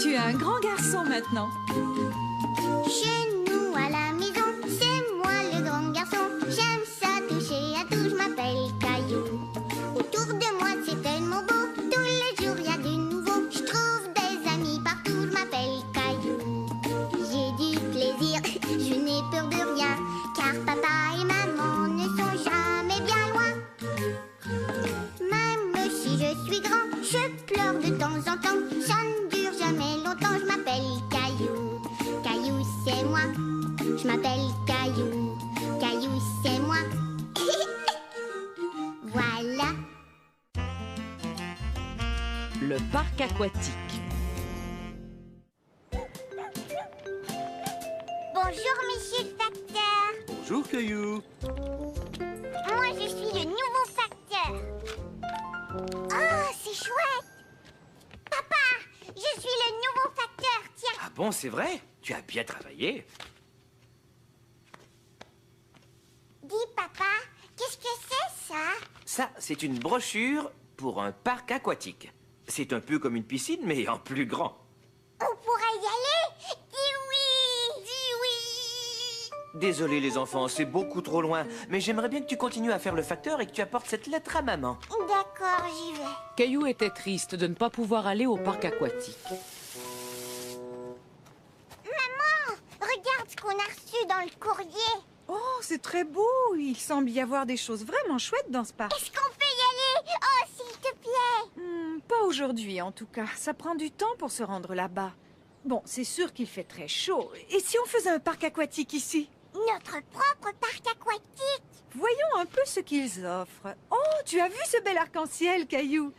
Tu es un grand garçon maintenant. Chez nous à la maison, c'est moi le grand garçon. J'aime ça toucher à tout, je m'appelle Caillou. Autour de moi c'est tellement beau, tous les jours y a du nouveau. Je trouve des amis partout, je m'appelle Caillou. J'ai du plaisir, je n'ai peur de rien, car papa et maman ne sont jamais bien loin. Même si je suis grand, je pleure de temps en temps. Ça ne dure jamais longtemps, je m'appelle Caillou. Caillou c'est moi, je m'appelle Caillou. Caillou c'est moi. Voilà. Le parc aquatique. Bonjour monsieur le facteur. Bonjour, Caillou. Moi je suis le nouveau facteur. Oh, c'est chouette. Papa, je suis le nouveau facteur, tiens. Ah bon, c'est vrai? Tu as bien travaillé. Dis papa, qu'est-ce que c'est ça? Ça, c'est une brochure pour un parc aquatique. C'est un peu comme une piscine, mais en plus grand. On pourrait y aller? Dis oui. Dis oui. Désolé les enfants, c'est beaucoup trop loin. Mais j'aimerais bien que tu continues à faire le facteur et que tu apportes cette lettre à maman. D'accord, j'y vais. Caillou était triste de ne pas pouvoir aller au parc aquatique. Maman, regarde ce qu'on a reçu dans le courrier. Oh, c'est très beau. Il semble y avoir des choses vraiment chouettes dans ce parc. Est-ce qu'on peut y aller? Oh, s'il te plaît. Pas aujourd'hui, en tout cas. Ça prend du temps pour se rendre là-bas. Bon, c'est sûr qu'il fait très chaud. Et si on faisait un parc aquatique ici? Notre propre parc aquatique. Voyons un peu ce qu'ils offrent. Oh, tu as vu ce bel arc-en-ciel, Caillou?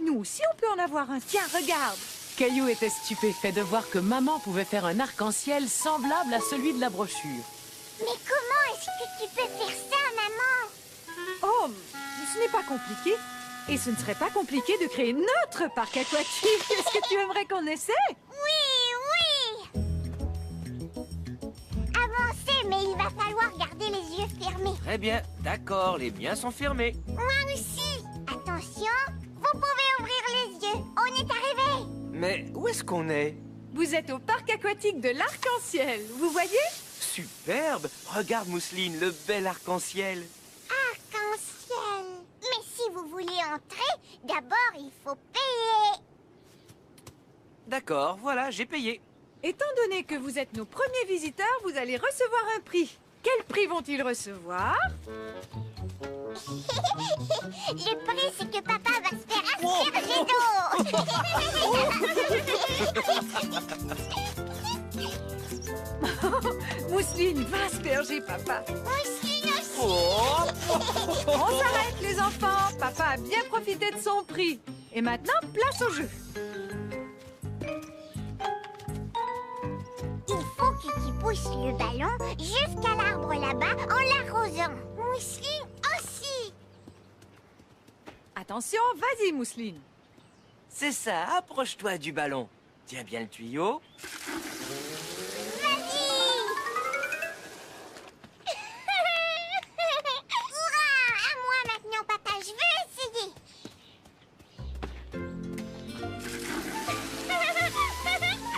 Nous aussi, on peut en avoir un. Tiens, regarde. Caillou était stupéfait de voir que maman pouvait faire un arc-en-ciel semblable à celui de la brochure. Mais comment est-ce que tu peux faire ça, maman? Oh, ce n'est pas compliqué. Et ce ne serait pas compliqué de créer notre parc aquatique. Est-ce que tu aimerais qu'on essaie? Oui, oui. Avancez, mais il va falloir garder les yeux fermés. Très bien, d'accord, les miens sont fermés. Moi aussi. Attention, vous pouvez ouvrir les yeux. On est arrivé. Mais où est-ce qu'on est? Vous êtes au parc aquatique de l'Arc-en-Ciel. Vous voyez? Superbe! Regarde, Mousseline, le bel arc-en-ciel. Arc-en-ciel. Mais si vous voulez entrer, d'abord il faut payer. D'accord, voilà, j'ai payé. Étant donné que vous êtes nos premiers visiteurs, vous allez recevoir un prix. Quel prix vont-ils recevoir? Le prix, c'est que papa va se faire asperger d'eau. Mousseline, va asperger papa. Mousseline aussi. Oh! On s'arrête les enfants. Papa a bien profité de son prix. Et maintenant, place au jeu. Il faut que tu pousses le ballon jusqu'à l'arbre là-bas en l'arrosant. Mousseline aussi. Attention, vas-y Mousseline. C'est ça, approche-toi du ballon. Tiens bien le tuyau. Vas-y. Hurrah! À moi maintenant, papa. Je veux essayer.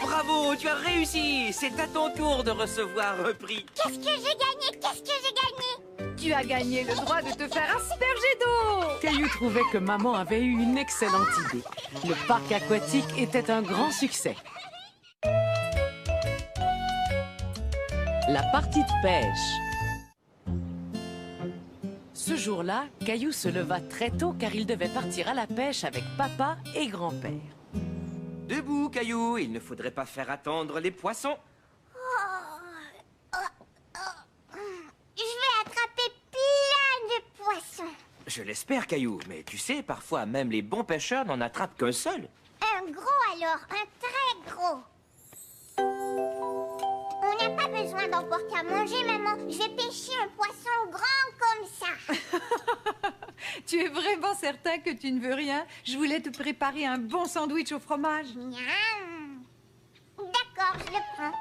Bravo, tu as réussi. C'est à ton tour de recevoir un prix. Qu'est-ce que j'ai gagné? Qu'est-ce que j'ai gagné? Tu as gagné le droit de te faire asperger d'eau. Caillou trouvait que maman avait eu une excellente idée. Le parc aquatique était un grand succès. La partie de pêche. Ce jour-là, Caillou se leva très tôt car il devait partir à la pêche avec papa et grand-père. Debout, Caillou, il ne faudrait pas faire attendre les poissons. Je vais attraper plein de poissons. Je l'espère, Caillou, mais tu sais, parfois même les bons pêcheurs n'en attrapent qu'un seul. Un gros alors, un très gros. On n'a pas besoin d'emporter à manger, maman. Je vais pêcher un poisson grand comme ça. Tu es vraiment certain que tu ne veux rien? Je voulais te préparer un bon sandwich au fromage. Miam. D'accord, je le prends.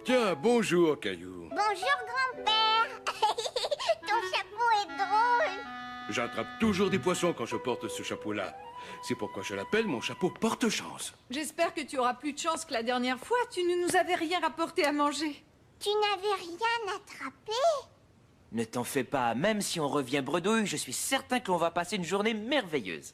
Tiens, bonjour, Caillou. Bonjour, grand-père. Ton chapeau est drôle. J'attrape toujours des poissons quand je porte ce chapeau-là. C'est pourquoi je l'appelle mon chapeau porte-chance. J'espère que tu auras plus de chance que la dernière fois. Tu ne nous avais rien rapporté à manger. Tu n'avais rien attrapé? Ne t'en fais pas, même si on revient bredouille, je suis certain que l'on va passer une journée merveilleuse.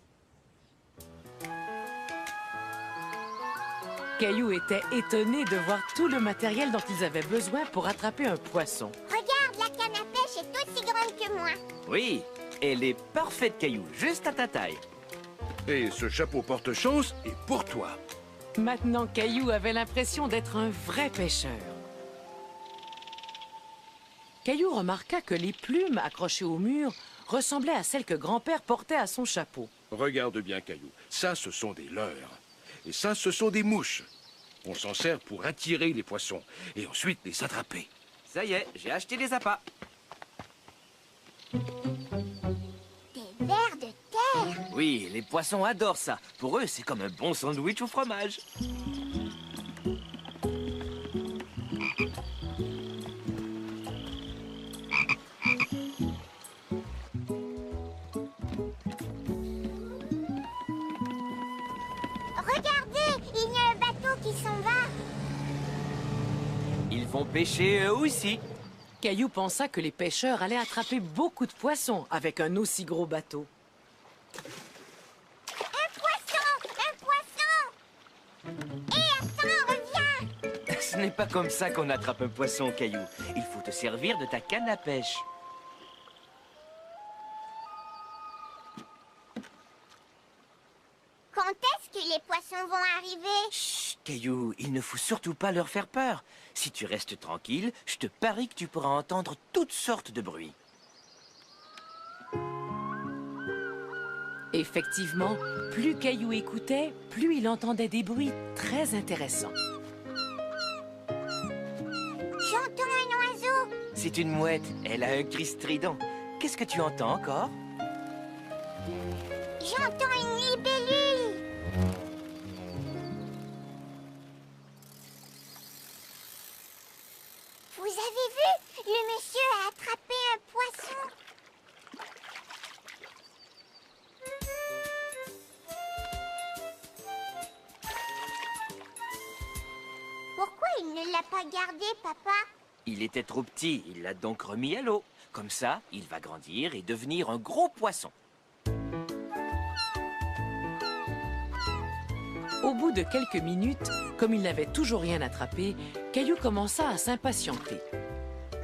Caillou était étonné de voir tout le matériel dont ils avaient besoin pour attraper un poisson. Regarde, la canne à pêche est aussi grande que moi. Oui, elle est parfaite, Caillou, juste à ta taille. Et ce chapeau porte-chance est pour toi. Maintenant, Caillou avait l'impression d'être un vrai pêcheur. Caillou remarqua que les plumes accrochées au mur ressemblaient à celles que grand-père portait à son chapeau. Regarde bien, Caillou. Ça, ce sont des leurres. Et ça, ce sont des mouches. On s'en sert pour attirer les poissons et ensuite les attraper. Ça y est, j'ai acheté des appâts. Des vers de terre. Oui, les poissons adorent ça. Pour eux, c'est comme un bon sandwich au fromage. Regardez, il y a un bateau qui s'en va. Ils vont pêcher eux aussi. Caillou pensa que les pêcheurs allaient attraper beaucoup de poissons avec un aussi gros bateau. Un poisson! Un poisson! Hé, attends, reviens! Ce n'est pas comme ça qu'on attrape un poisson, Caillou. Il faut te servir de ta canne à pêche. Quand est-ce que les poissons vont arriver? Chut, Caillou, il ne faut surtout pas leur faire peur. Si tu restes tranquille, je te parie que tu pourras entendre toutes sortes de bruits. Effectivement, plus Caillou écoutait, plus il entendait des bruits très intéressants. J'entends un oiseau. C'est une mouette, elle a un cri strident. Qu'est-ce que tu entends encore? J'entends une libellule. Vous avez vu? Le monsieur a attrapé un poisson. Pourquoi il ne l'a pas gardé, papa? Il était trop petit, il l'a donc remis à l'eau. Comme ça, il va grandir et devenir un gros poisson. Au bout de quelques minutes, comme il n'avait toujours rien attrapé, Caillou commença à s'impatienter.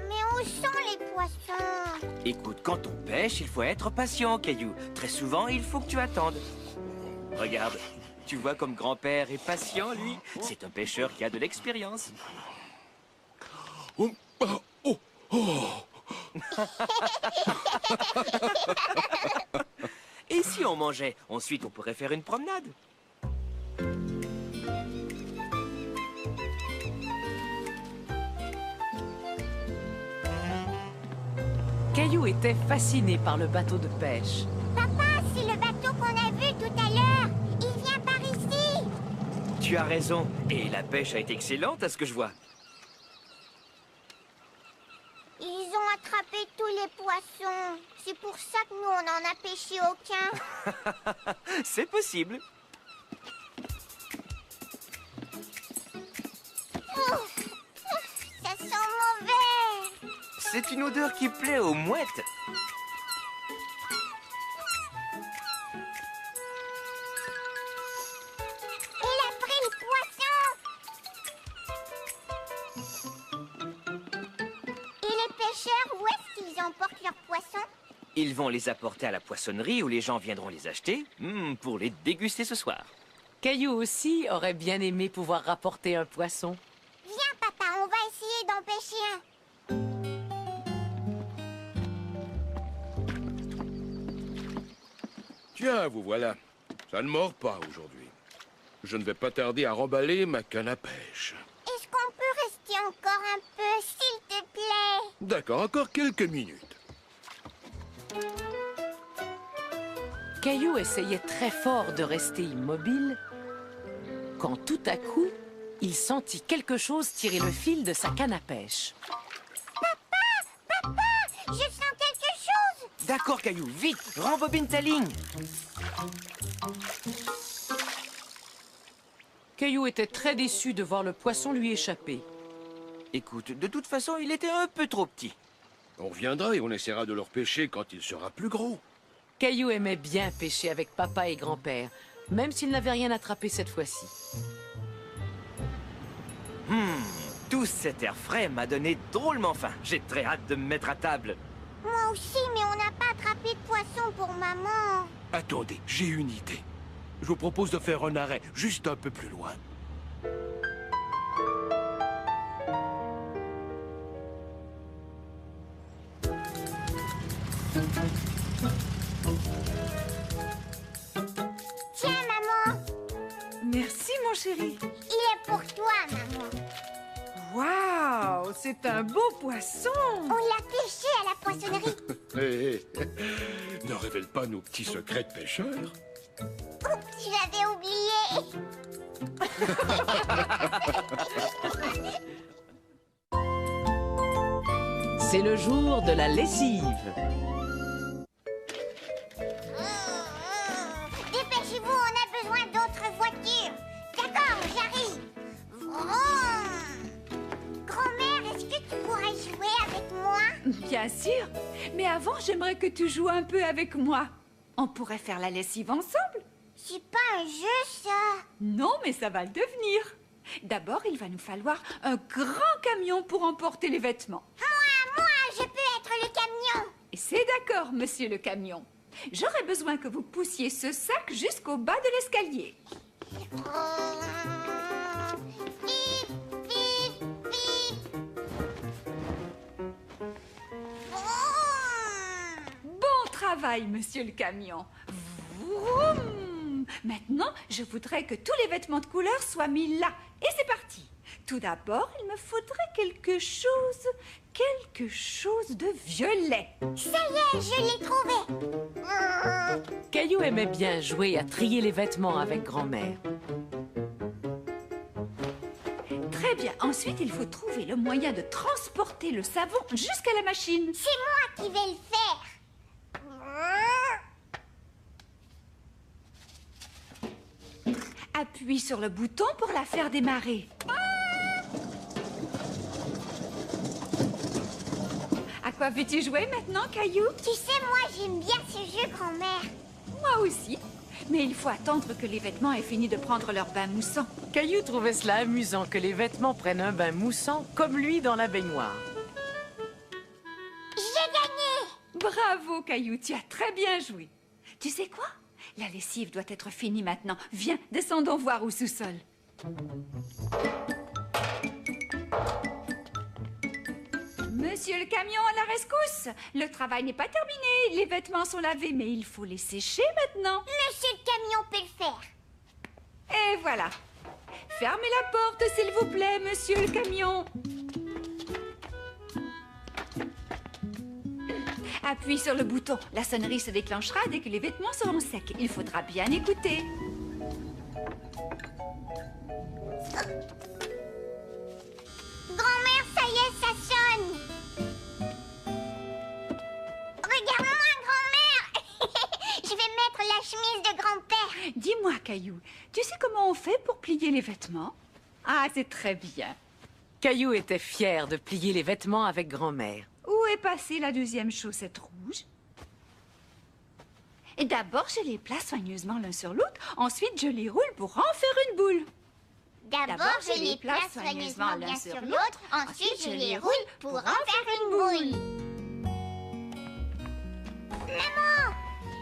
Mais où sont les poissons? Écoute, quand on pêche, il faut être patient, Caillou. Très souvent, il faut que tu attendes. Regarde, tu vois comme grand-père est patient, lui. C'est un pêcheur qui a de l'expérience. Oh, oh, oh, oh. Et si on mangeait? Ensuite, on pourrait faire une promenade. Caillou était fasciné par le bateau de pêche. Papa, c'est le bateau qu'on a vu tout à l'heure. Il vient par ici. Tu as raison. Et la pêche a été excellente, à ce que je vois. Ils ont attrapé tous les poissons. C'est pour ça que nous, on n'en a pêché aucun. C'est possible. Ça sent mauvais. C'est une odeur qui plaît aux mouettes. Il a pris le poisson. Et les pêcheurs, où est-ce qu'ils emportent leurs poissons? Ils vont les apporter à la poissonnerie où les gens viendront les acheter pour les déguster ce soir. Caillou aussi aurait bien aimé pouvoir rapporter un poisson. Viens, papa, on va essayer d'en pêcher un. Tiens, vous voilà. Ça ne mord pas aujourd'hui. Je ne vais pas tarder à remballer ma canne à pêche. Est-ce qu'on peut rester encore un peu, s'il te plaît? D'accord, encore quelques minutes. Caillou essayait très fort de rester immobile, quand tout à coup, il sentit quelque chose tirer le fil de sa canne à pêche. Papa, je sens quelque chose. D'accord, Caillou, vite, rembobine ta ligne. Caillou était très déçu de voir le poisson lui échapper. Écoute, de toute façon, il était un peu trop petit. On reviendra et on essaiera de le repêcher quand il sera plus gros. Caillou aimait bien pêcher avec papa et grand-père, même s'il n'avait rien attrapé cette fois-ci. Tout cet air frais m'a donné drôlement faim. J'ai très hâte de me mettre à table. Moi aussi, mais on n'a pas attrapé de poisson pour maman. Attendez, j'ai une idée. Je vous propose de faire un arrêt juste un peu plus loin. Tiens, maman, Merci, mon chéri. il est pour toi, maman. Waouh, c'est un beau poisson. On l'a pêché à la poissonnerie. Hé, ne révèle pas nos petits secrets de pêcheurs. Oups, j'avais oublié. C'est le jour de la lessive. Dépêchez-vous, on a besoin d'autres voitures. D'accord, j'arrive. Vroom. Grand-mère, est-ce que tu pourrais jouer avec moi? Bien sûr. Mais avant, j'aimerais que tu joues un peu avec moi. On pourrait faire la lessive ensemble. C'est pas un jeu, ça. Non, mais ça va le devenir. D'abord, il va nous falloir un grand camion pour emporter les vêtements. Moi, je peux être le camion. Et c'est d'accord, monsieur le camion. J'aurais besoin que vous poussiez ce sac jusqu'au bas de l'escalier. Bip, bip, bip. Bon travail, monsieur le camion. Vroom. Maintenant, je voudrais que tous les vêtements de couleur soient mis là. Et c'est parti. Tout d'abord, il me faudrait quelque chose de violet. Ça y est, je l'ai trouvé. Caillou aimait bien jouer à trier les vêtements avec grand-mère. Très bien. Ensuite, il faut trouver le moyen de transporter le savon jusqu'à la machine. C'est moi qui vais le faire. Appuie sur le bouton pour la faire démarrer. À quoi veux-tu jouer maintenant, Caillou? Tu sais, moi, j'aime bien ce jeu, grand-mère. Moi aussi. Mais il faut attendre que les vêtements aient fini de prendre leur bain moussant. Caillou trouvait cela amusant que les vêtements prennent un bain moussant comme lui dans la baignoire. J'ai gagné. Bravo, Caillou, tu as très bien joué. Tu sais quoi? La lessive doit être finie maintenant. Viens, descendons voir au sous-sol. Monsieur le camion, à la rescousse! Le travail n'est pas terminé. Les vêtements sont lavés, mais il faut les sécher maintenant. Monsieur le camion peut le faire. Et voilà. Fermez la porte, s'il vous plaît, monsieur le camion. Appuie sur le bouton. La sonnerie se déclenchera dès que les vêtements seront secs. Il faudra bien écouter. Grand-mère, ça y est, ça sonne. Regarde-moi, grand-mère. Je vais mettre la chemise de grand-père. Dis-moi, Caillou, tu sais comment on fait pour plier les vêtements? Ah, c'est très bien. Caillou était fier de plier les vêtements avec grand-mère. Où est passée la deuxième chaussette rouge? Et d'abord, je les place soigneusement l'un sur l'autre. Ensuite, je les roule pour en faire une boule. D'abord, je les place soigneusement l'un sur l'autre. Ensuite, je les roule pour en faire une boule. Maman,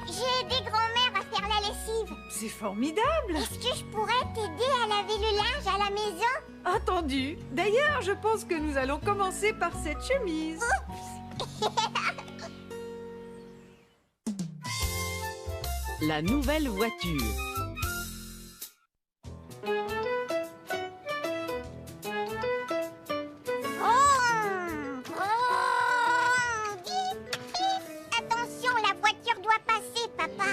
j'ai aidé grand-mère à faire la lessive. C'est formidable. Est-ce que je pourrais t'aider à laver le linge à la maison? Entendu. D'ailleurs, je pense que nous allons commencer par cette chemise. La nouvelle voiture. Vroom, vroom, bip, bip. Attention, la voiture doit passer, papa.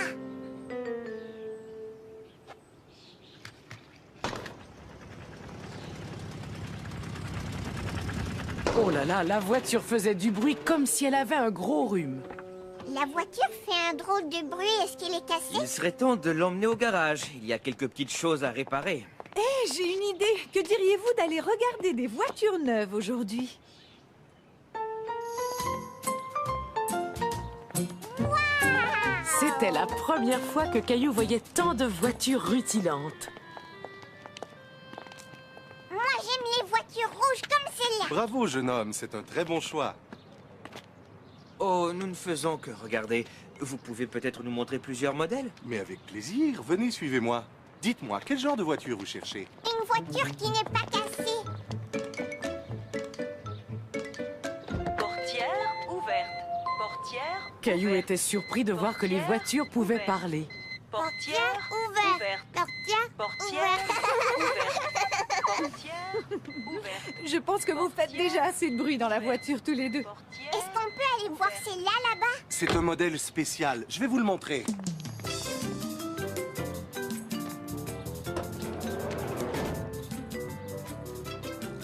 Oh là là, la voiture faisait du bruit comme si elle avait un gros rhume. La voiture fait un drôle de bruit. Est-ce qu'elle est cassée? Il serait temps de l'emmener au garage. Il y a quelques petites choses à réparer. Eh, j'ai une idée. Que diriez-vous d'aller regarder des voitures neuves aujourd'hui? C'était la première fois que Caillou voyait tant de voitures rutilantes. Moi, j'aime les voitures rouges comme celle-là. Bravo, jeune homme, c'est un très bon choix. Oh, nous ne faisons que regarder. Vous pouvez peut-être nous montrer plusieurs modèles? Mais avec plaisir, venez, suivez-moi. Dites-moi, quel genre de voiture vous cherchez? Une voiture qui n'est pas cassée. Portière ouverte. Portière Caillou ouverte. était surpris de voir que les voitures pouvaient ouverte. parler. Portière ouverte. Portière Portière ouverte. Portière ouverte. Je pense que vous faites déjà assez de bruit dans la voiture tous les deux. Portière. Est-ce qu'on peut aller voir celle-là, là-bas? C'est un modèle spécial. Je vais vous le montrer.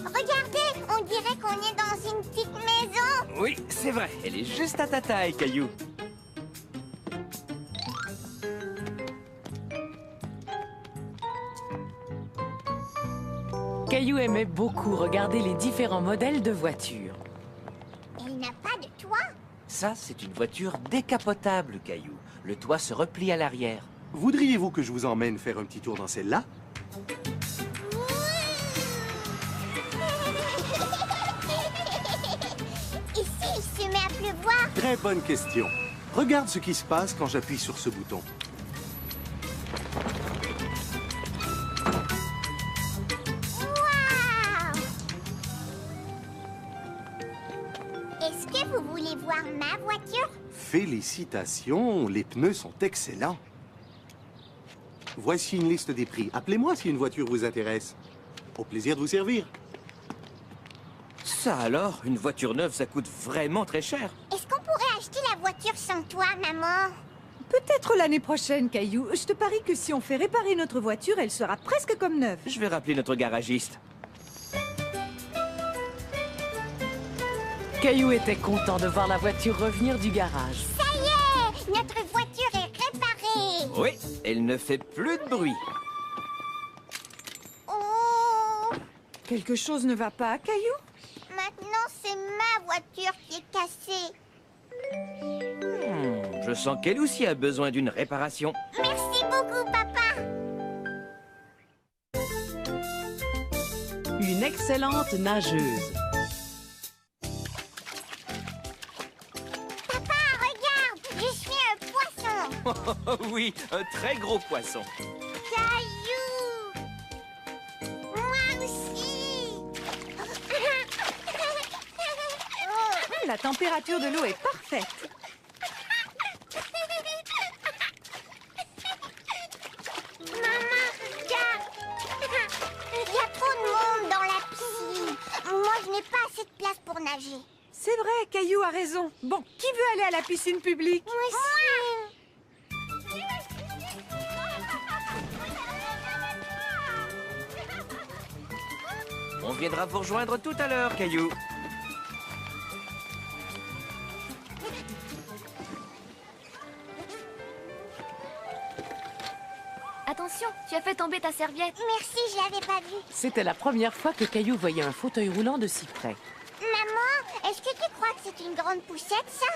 Regardez, on dirait qu'on est dans une petite maison. Oui, c'est vrai. Elle est juste à ta taille, Caillou. Caillou aimait beaucoup regarder les différents modèles de voitures. Elle n'a pas de toit. Ça, c'est une voiture décapotable, Caillou. Le toit se replie à l'arrière. Voudriez-vous que je vous emmène faire un petit tour dans celle-là? Ici, il se met à pleuvoir. Très bonne question. Regarde ce qui se passe quand j'appuie sur ce bouton. Waouh! Est-ce que vous voulez voir ma voiture? Félicitations, les pneus sont excellents. Voici une liste des prix. Appelez-moi si une voiture vous intéresse. Au plaisir de vous servir. Ça alors, une voiture neuve, ça coûte vraiment très cher. Est-ce qu'on pourrait acheter la voiture sans toi, maman? Peut-être l'année prochaine, Caillou. Je te parie que si on fait réparer notre voiture, elle sera presque comme neuve. Je vais rappeler notre garagiste. Caillou était content de voir la voiture revenir du garage. Ça y est! Notre voiture est réparée! Oui, elle ne fait plus de bruit. Oh! Quelque chose ne va pas, Caillou? Maintenant, c'est ma voiture qui est cassée. Je sens qu'elle aussi a besoin d'une réparation. Merci beaucoup, papa! Une excellente nageuse. Papa, regarde! Je suis un poisson! Oui, un très gros poisson. Caillou! Moi aussi! La température de l'eau est parfaite. Maman, regarde! Il y a trop de monde dans la piscine. Moi, je n'ai pas assez de place pour nager. C'est vrai, Caillou a raison. Bon, qui veut aller à la piscine publique? Moi aussi! On viendra vous rejoindre tout à l'heure, Caillou. Attention, tu as fait tomber ta serviette. Merci, je l'avais pas vu. C'était la première fois que Caillou voyait un fauteuil roulant de si près. Maman, est-ce que tu crois que c'est une grande poussette, ça?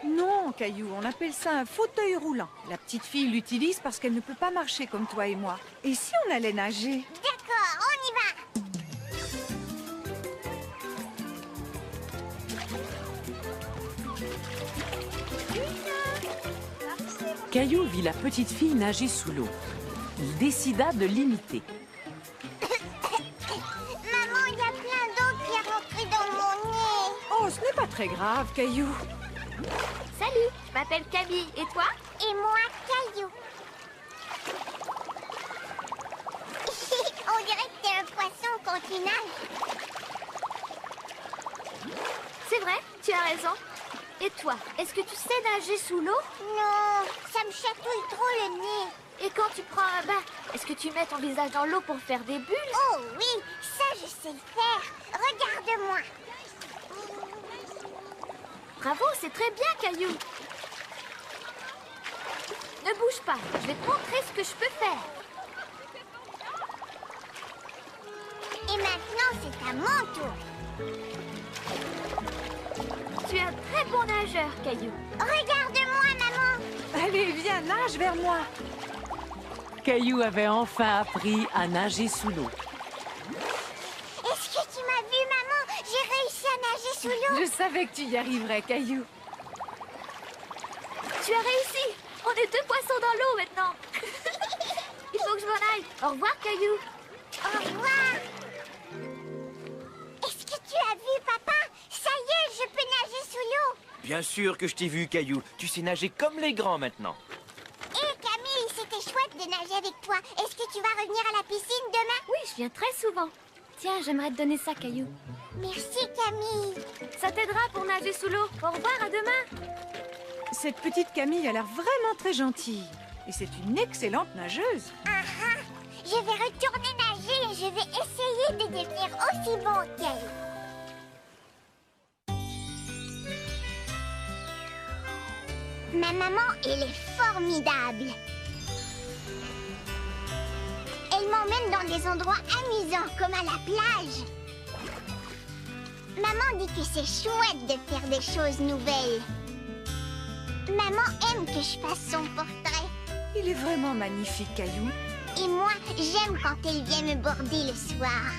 Non, Caillou, on appelle ça un fauteuil roulant. La petite fille l'utilise parce qu'elle ne peut pas marcher comme toi et moi. Et si on allait nager? D'accord, on y va! Caillou vit la petite fille nager sous l'eau. Il décida de l'imiter. Maman, il y a plein d'eau qui est rentrée dans mon nez. Oh, ce n'est pas très grave, Caillou. Salut, je m'appelle Camille. Et toi? Et moi, Caillou. On dirait que t'es un poisson quand tu nages. C'est vrai, tu as raison. Et toi, est-ce que tu sais nager sous l'eau? Non, ça me chatouille trop le nez. Et quand tu prends un bain, est-ce que tu mets ton visage dans l'eau pour faire des bulles? Oh oui, ça je sais le faire. Regarde-moi. Bravo, c'est très bien, Caillou. bouge pas, je vais te montrer ce que je peux faire. Et maintenant, c'est à mon tour. Tu es un très bon nageur, Caillou. Regarde-moi, maman. Allez, viens, nage vers moi. Caillou avait enfin appris à nager sous l'eau. Est-ce que tu m'as vu, maman? J'ai réussi à nager sous l'eau. Je savais que tu y arriverais, Caillou. Tu as réussi. On est 2 poissons dans l'eau maintenant. Il faut que je m'en aille. Au revoir, Caillou. Au revoir. Est-ce que tu as vu, papa? Ça y est, je peux nager sous l'eau. Bien sûr que je t'ai vu, Caillou. Tu sais nager comme les grands maintenant. Hé, Camille, c'était chouette de nager avec toi. Est-ce que tu vas revenir à la piscine demain? Oui, je viens très souvent. Tiens, j'aimerais te donner ça, Caillou. Merci, Camille. Ça t'aidera pour nager sous l'eau. Au revoir, à demain. Cette petite Camille a l'air vraiment très gentille. Et c'est une excellente nageuse. Je vais retourner nager et je vais essayer de devenir aussi bon qu'elle. Ma maman, elle est formidable. Elle m'emmène dans des endroits amusants, comme à la plage. Maman dit que c'est chouette de faire des choses nouvelles. Maman aime que je fasse son portrait. Il est vraiment magnifique, Caillou. Et moi, j'aime quand elle vient me border le soir.